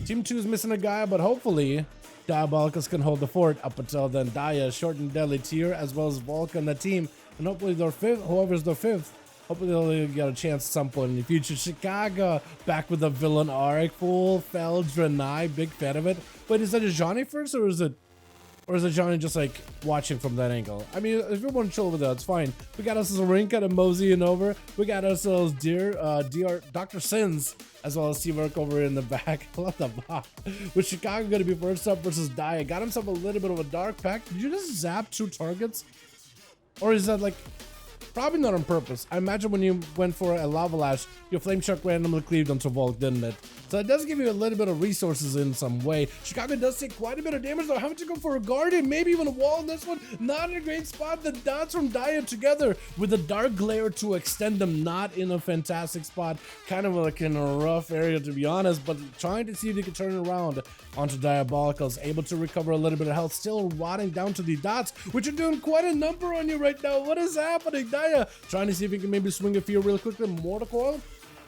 Team 2 is missing a guy, but hopefully Diabolicus can hold the fort. Up until then, Dia, short and deadly tier, as well as Volk on the team. And hopefully their fifth, whoever's their fifth, hopefully they'll get a chance at some point in the future. Chicago, back with the villain arc, full fell Draenei, big fan of it. Wait, is that a Johnny first, or is it Johnny just like watching from that angle? I mean, if you want to chill with that, it's fine. We got ourselves a ring kind of moseying over. We got ourselves Dr. Sins, as well as Teamwork over in the back. I love the bot. With Chicago going to be first up versus Dia. Got himself a little bit of a dark pack. Did you just zap 2 targets? Or is that like... Probably not on purpose. I imagine when you went for a Lava Lash, your Flame Shark randomly cleaved onto Volk, didn't it? So it does give you a little bit of resources in some way. Chicago does take quite a bit of damage though. Having to go for a Guardian, maybe even a wall in this one. Not in a great spot. The dots from Dia together with a Dark Glare to extend them. Not in a fantastic spot. Kind of like in a rough area, to be honest, but trying to see if they can turn it around onto Diabolicals. Able to recover a little bit of health. Still rotting down to the dots, which are doing quite a number on you right now. What is happening? Dia trying to see if he can maybe swing a few real quickly. Mortal Coil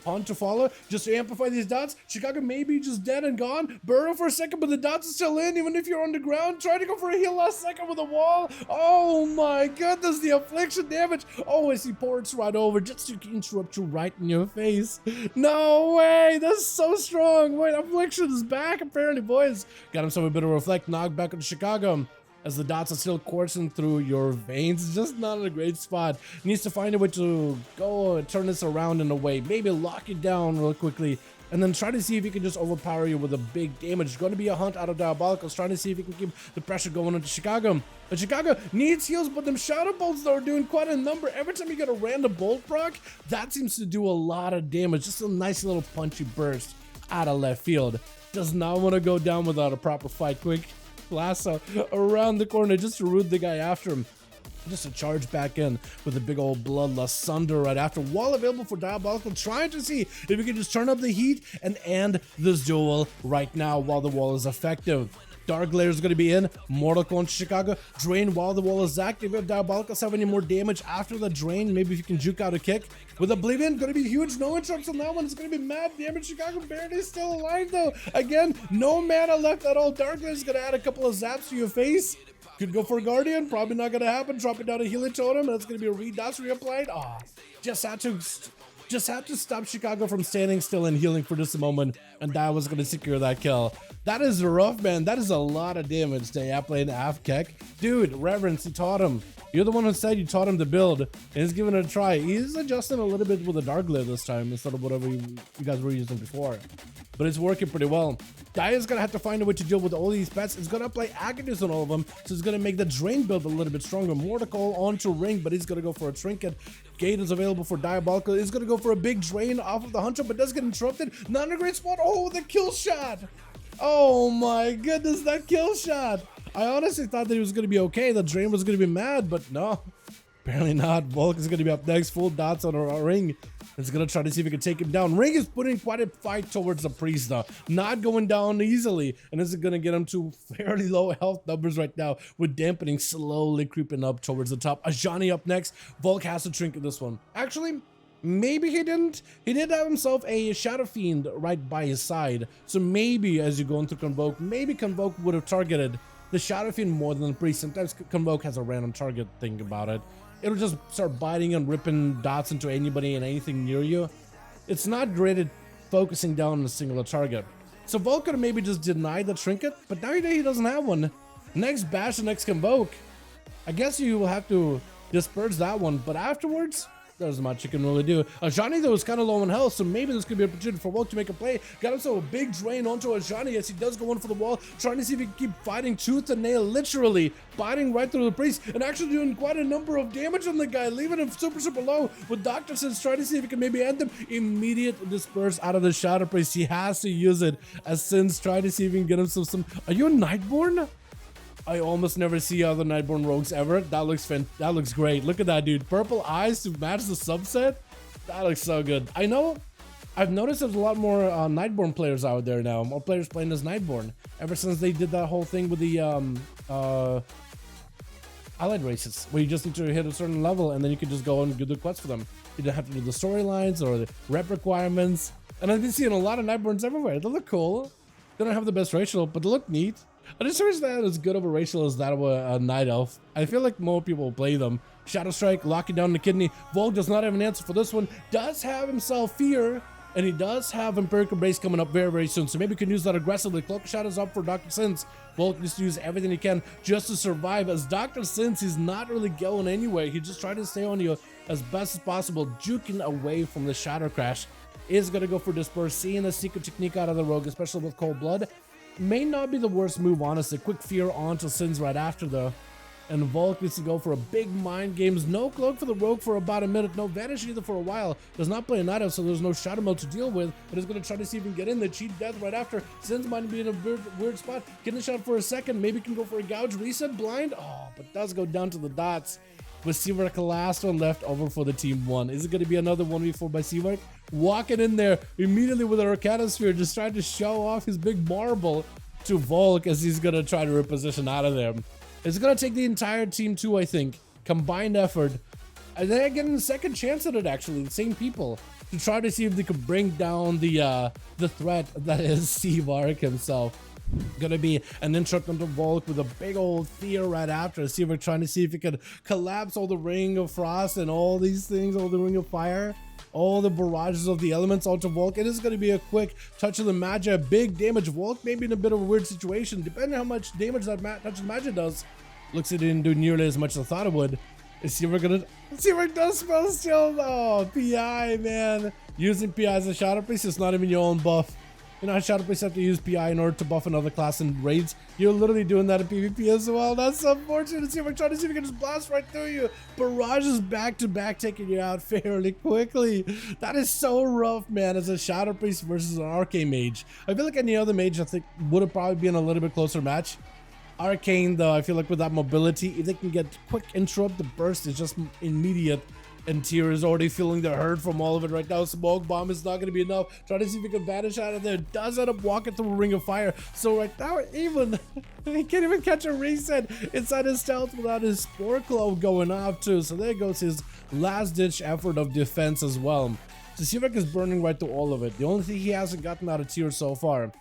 on to follow, just to amplify these dots. Chicago may be just dead and gone. Burrow for a second, but the dots are still in, even if you're on the ground. Trying to go for a heal last second with a wall. Oh my goodness, the affliction damage. Oh, as he ports right over, just to interrupt you right in your face. No way, that's so strong. Wait, affliction is back apparently, boys. Got himself a bit of reflect, knocked back on Chicago. As the dots are still coursing through your veins. Just not in a great spot. Needs to find a way to go and turn this around in a way. Maybe lock it down real quickly. And then try to see if he can just overpower you with a big damage. Going to be a hunt out of Diabolicals. Trying to see if he can keep the pressure going into Chicago. But Chicago needs heals, but them Shadow Bolts though are doing quite a number. Every time you get a random bolt proc, that seems to do a lot of damage. Just a nice little punchy burst out of left field. Does not want to go down without a proper fight. Quick lasso around the corner just to root the guy after him. Just to charge back in with a big old bloodlust Sunder right after. Wall available for Diabolical, trying to see if we can just turn up the heat and end this duel right now while the wall is effective. Dark Glare is going to be in. Mortal Coil into Chicago. Drain while the wall is active. If Diabolicals have any more damage after the drain, maybe if you can juke out a kick. With Oblivion, going to be huge. No interrupts on that one. It's going to be mad damage. Chicago barely still alive though. Again, no mana left at all. Dark Glare is going to add a couple of zaps to your face. Could go for a Guardian. Probably not going to happen. Drop it down a healing totem. That's going to be a redots reapplied. Ah, just had to stop Chicago from standing still and healing for just a moment, and that was going to secure that kill. That is rough, man. That is a lot of damage to playing half Keck. Dude, Reverence, you taught him. You're the one who said you taught him to build, and he's giving it a try. He's adjusting a little bit with the Dark Glare this time instead of whatever you guys were using before. But it's working pretty well. Dia's gonna have to find a way to deal with all these pets. It's gonna apply Agonies on all of them, so it's gonna make the drain build a little bit stronger. Mortal Coil onto Ring, but he's gonna go for a Trinket. Gate is available for Diabolical. He's gonna go for a big drain off of the Hunter, but does get interrupted. Not in a great spot. Oh, the kill shot! Oh my goodness, that kill shot! I honestly thought that he was gonna be okay. The drain was gonna be mad, but no. Apparently not. Volk is going to be up next. Full dots on our Ring. It's going to try to see if he can take him down. Ring is putting quite a fight towards the Priest though. Not going down easily. And this is going to get him to fairly low health numbers right now. With dampening slowly creeping up towards the top. Ajani up next. Volk has to trinket this one. Actually, maybe he didn't. He did have himself a Shadow Fiend right by his side. So maybe as you go into Convoke, maybe Convoke would have targeted the Shadow Fiend more than the Priest. Sometimes Convoke has a random target thing about it. It'll just start biting and ripping dots into anybody and anything near you. It's not great at focusing down on a singular target. So Volk could have maybe just denied the Trinket, but now he doesn't have one. Next Bash and next Convoke. I guess you will have to disperse that one, but afterwards, there's much you can really do. Ajani though is kind of low on health, so maybe this could be an opportunity for Volk to make a play. Got himself a big drain onto Ajani as he does go in for the wall, trying to see if he can keep fighting tooth and nail, literally biting right through the Priest, and actually doing quite a number of damage on the guy, leaving him super low. With Dr. Sins trying to see if he can maybe end him. Immediate disperse out of the Shadow Priest. He has to use it as Sins trying to see if he can get himself some. Are you a Nightborn? I almost never see other Nightborn rogues ever. That looks great. Look at that, dude. Purple eyes to match the subset. That looks so good. I know. I've noticed there's a lot more Nightborn players out there now. More players playing as Nightborn. Ever since they did that whole thing with the allied races, where you just need to hit a certain level and then you can just go and do the quests for them. You don't have to do the storylines or the rep requirements. And I've been seeing a lot of Nightborns everywhere. They look cool. They don't have the best racial, but they look neat. I just wish they had as good of a racial as that of a Night Elf. I feel like more people will play them. Shadow Strike, locking down the kidney. Volk does not have an answer for this one. Does have himself Fear, and he does have Empirical Base coming up very, very soon. So maybe he can use that aggressively. Cloak of Shadows up for Dr. Sins. Volk needs to use everything he can just to survive. As Dr. Sins, he's not really going anywhere. He's just trying to stay on you as best as possible, juking away from the Shadow Crash. Is going to go for Disperse, seeing the secret technique out of the rogue, especially with Cold Blood. May not be the worst move, honestly. Quick Fear onto Sins right after, though. And Volk needs to go for a big mind games. No Cloak for the rogue for about a minute. No Vanish either for a while. Does not play a Night Elf, so there's no Shadow Meld to deal with. But is going to try to see if he can get in the cheat death right after. Sins might be in a weird spot. Getting a shot for a second. Maybe can go for a gouge. Reset blind. Oh, but does go down to the dots. With Seawork, the last one left over for the team one. Is it going to be another 1v4 by Seawork? Walking in there immediately with an Arcane Sphere, just trying to show off his big marble to Volk as he's going to try to reposition out of there. It's going to take the entire team two, I think. Combined effort. And they're getting a second chance at it, actually. The same people. To try to see if they could bring down the threat that is Seawork himself. Gonna be an interrupt onto Volk with a big old Fear right after. Seawork trying to see if he could collapse all the Ring of Frost and all these things, all the Ring of Fire, all the barrages of the elements onto Volk. It is going to be a quick touch of the Magi, big damage. Volk maybe in a bit of a weird situation, depending on how much damage that touch of the Magi does. Looks like it didn't do nearly as much as I thought it would. Is Seawork gonna... Seawork does spell still. Oh, PI, man. Using PI as a Shadow Priest is not even your own buff. You know how Shadow Priests have to use PI in order to buff another class in raids? You're literally doing that in PvP as well. That's unfortunate. Seawork trying to see if he can just blast right through you. Barrages back to back, taking you out fairly quickly. That is so rough, man, as a Shadow Priest versus an Arcane Mage. I feel like any other mage, I think, would have probably been a little bit closer match. Arcane, though, I feel like with that mobility, if they can get quick interrupt, the burst is just immediate. And Tyr is already feeling the hurt from all of it right now. Smoke Bomb is not going to be enough. Trying to see if he can vanish out of there. Does end up walking through a Ring of Fire. So right now, even he can't even catch a reset inside his stealth without his Spore Clove going off too. So there goes his last-ditch effort of defense as well. So Seawork is burning right through all of it. The only thing he hasn't gotten out of Tyr so far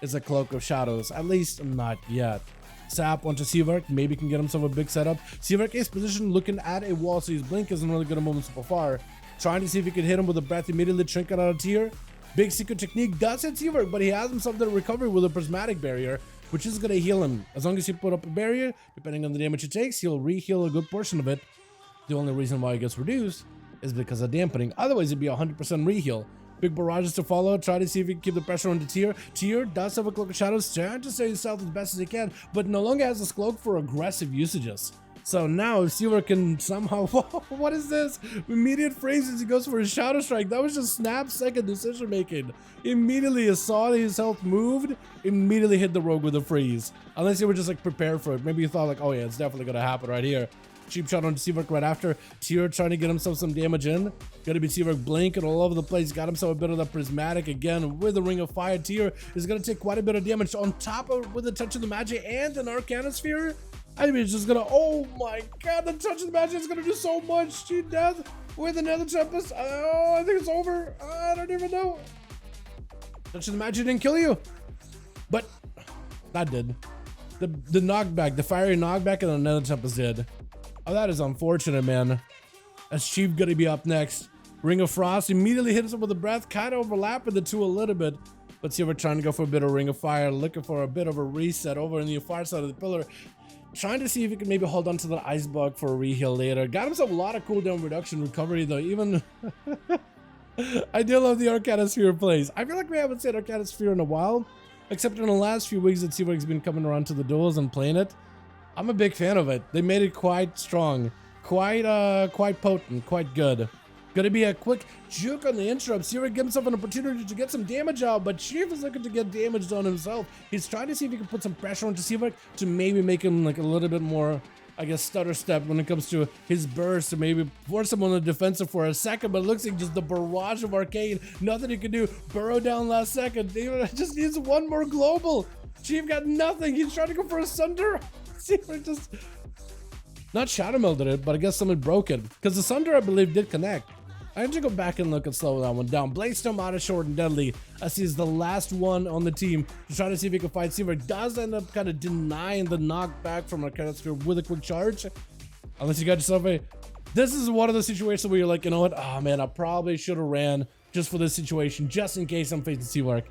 is a Cloak of Shadows. At least not yet. Sap onto Seawork, maybe can get himself a big setup. Seawork is positioned looking at a wall, so his blink isn't really going to move him super far. Trying to see if he can hit him with a breath, immediately trinket out of Tyr. Big secret technique does hit Seawork, but he has himself the recovery with a prismatic barrier, which is going to heal him. As long as he put up a barrier, depending on the damage he takes, he'll re-heal a good portion of it. The only reason why it gets reduced is because of dampening. Otherwise, it'd be 100% re-heal. Big barrages to follow. Try to see if he can keep the pressure on the Tyr. Tyr does have a Cloak of Shadows, trying to stay himself as best as he can, but no longer has this cloak for aggressive usages. So now Seawork can somehow... What is this? Immediate phrases. He goes for a Shadow Strike. That was just snap-second decision making. Immediately, he saw his health moved, immediately hit the rogue with a freeze. Unless you were just like prepared for it. Maybe you thought like, oh yeah, it's definitely gonna happen right here. Cheap shot on Seawork right after. Tyr trying to get himself some damage in. Gonna be Seawork blinking all over the place. Got himself a bit of the prismatic again with the Ring of Fire. Tyr is gonna take quite a bit of damage on top of with the touch of the magic and an Arcane Sphere. I mean, it's just gonna... Oh my god, the touch of the magic is gonna do so much. Cheat death with another Tempest. Oh, I think it's over. I don't even know. Touch of the magic didn't kill you, but that did. The knockback, the fiery knockback, and another Tempest did. Oh, that is unfortunate, man. As Chief gonna be up next. Ring of Frost immediately hits him with a breath, kind of overlapping the two a little bit. But see, we're trying to go for a bit of Ring of Fire, looking for a bit of a reset over in the far side of the pillar. Trying to see if he can maybe hold on to the Ice Bug for a reheal later. Got himself a lot of cooldown reduction recovery though, even... I do love the Arcane Sphere plays. I feel like we haven't seen Arcane Sphere in a while, except in the last few weeks that Seawork's been coming around to the duels and playing it. I'm a big fan of it. They made it quite strong, quite potent, quite good. Gonna be a quick juke on the interrupt. Seawork gives himself an opportunity to get some damage out, but Chief is looking to get damage on himself. He's trying to see if he can put some pressure onto Seawork to maybe make him like a little bit more, I guess, stutter step when it comes to his burst, to maybe force him on the defensive for a second, but it looks like just the barrage of Arcane. Nothing he can do. Burrow down last second. He just needs one more global. Chief got nothing. He's trying to go for a Sunder. Seawork just... Not Shadow Melded it, but I guess someone broke it. Because the Sunder, I believe, did connect. I need to go back and look and slow that one down. Blaystone out of short and deadly as he's the last one on the team to try to see if he can fight Seaver. Does end up kind of denying the knockback from Arcane Mage with a quick charge. Unless you got yourself a... This is one of the situations where you're like, you know what? Oh man, I probably should have ran just for this situation, just in case I'm facing Seaver.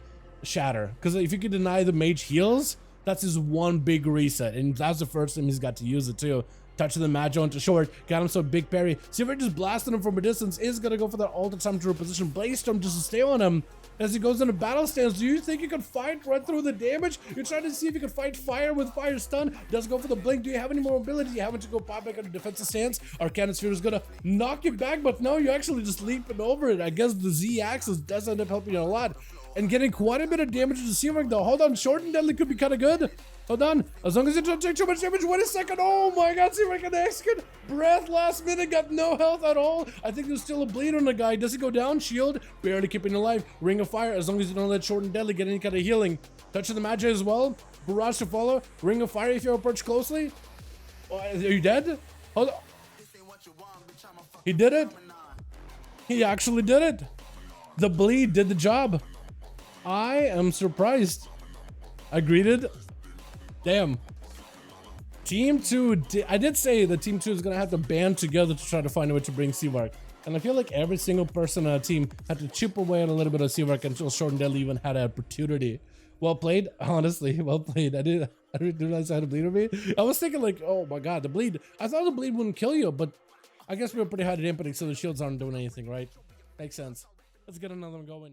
Shatter. Because if you could deny the mage heals, that's his one big reset. And that's the first time he's got to use it too. Touching the Magi into short, got him so big parry. Seaver just blasting him from a distance, is gonna go for that all the time to reposition Blaystone just to stay on him as he goes into battle stance. Do you think you can fight right through the damage? You're trying to see if you can fight fire with fire stun. Does go for the blink. Do you have any more mobility? You haven't to go pop back into defensive stance. Arcane Sphere is gonna knock you back, but no, you're actually just leaping over it. I guess the Z axis does end up helping you a lot and getting quite a bit of damage to Seaver though. Hold on, short and deadly could be kind of good. Hold on, as long as you don't take too much damage. Wait a second. Oh my god, Seaver can execute. Breath last minute, got no health at all. I think there's still a bleed on the guy. Does he go down? Shield, barely keeping alive. Ring of fire, as long as you don't let short and deadly get any kind of healing. Touching the Magi as well. Barrage to follow. Ring of fire if you approach closely. Oh, are you dead? Hold on. He did it. He actually did it. The bleed did the job. I am surprised. I greeted. Damn. Team 2, I did say that Team 2 is going to have to band together to try to find a way to bring Seavark. And I feel like every single person on a team had to chip away at a little bit of Seavark until Short and Deadly even had an opportunity. Well played, honestly, well played. I didn't realize I had a bleed on me. I was thinking like, oh my god, the bleed. I thought the bleed wouldn't kill you, but I guess we were pretty high to dampening, so the shields aren't doing anything, right? Makes sense. Let's get another one going.